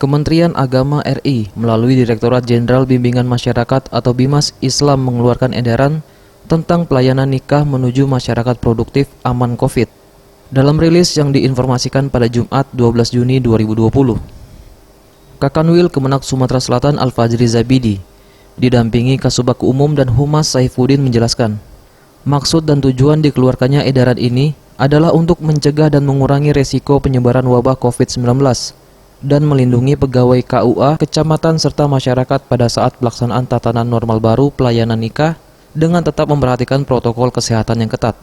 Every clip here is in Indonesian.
Kementerian Agama RI melalui Direktorat Jenderal Bimbingan Masyarakat atau Bimas Islam mengeluarkan edaran tentang pelayanan nikah menuju masyarakat produktif aman COVID. Dalam rilis yang diinformasikan pada Jumat 12 Juni 2020, Kakanwil Kemenak Sumatera Selatan Al-Fajri Zabidi didampingi Kasubag Umum dan Humas Saifuddin menjelaskan, maksud dan tujuan dikeluarkannya edaran ini adalah untuk mencegah dan mengurangi resiko penyebaran wabah COVID-19 dan melindungi pegawai KUA, kecamatan serta masyarakat pada saat pelaksanaan tatanan normal baru pelayanan nikah dengan tetap memperhatikan protokol kesehatan yang ketat.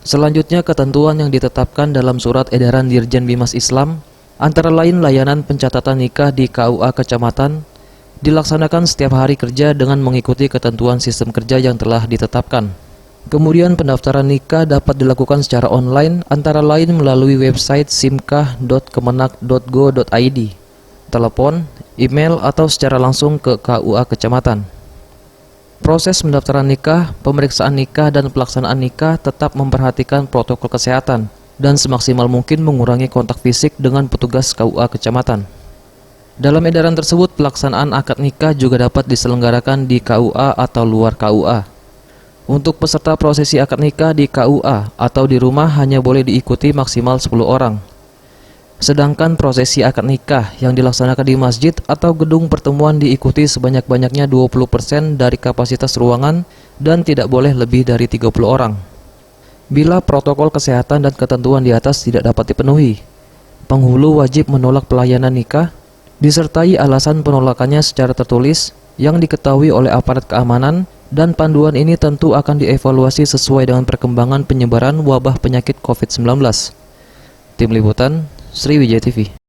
Selanjutnya, ketentuan yang ditetapkan dalam surat edaran Dirjen Bimas Islam antara lain layanan pencatatan nikah di KUA kecamatan dilaksanakan setiap hari kerja dengan mengikuti ketentuan sistem kerja yang telah ditetapkan. Kemudian pendaftaran nikah dapat dilakukan secara online antara lain melalui website simkah.kemenak.go.id, telepon, email atau secara langsung ke KUA kecamatan. Proses pendaftaran nikah, pemeriksaan nikah dan pelaksanaan nikah tetap memperhatikan protokol kesehatan dan semaksimal mungkin mengurangi kontak fisik dengan petugas KUA kecamatan. Dalam edaran tersebut, pelaksanaan akad nikah juga dapat diselenggarakan di KUA atau luar KUA. Untuk peserta prosesi akad nikah di KUA atau di rumah hanya boleh diikuti maksimal 10 orang. Sedangkan prosesi akad nikah yang dilaksanakan di masjid atau gedung pertemuan diikuti sebanyak-banyaknya 20% dari kapasitas ruangan dan tidak boleh lebih dari 30 orang. Bila protokol kesehatan dan ketentuan di atas tidak dapat dipenuhi, penghulu wajib menolak pelayanan nikah disertai alasan penolakannya secara tertulis yang diketahui oleh aparat keamanan, dan panduan ini tentu akan dievaluasi sesuai dengan perkembangan penyebaran wabah penyakit COVID-19. Tim Liputan, Sriwijaya TV.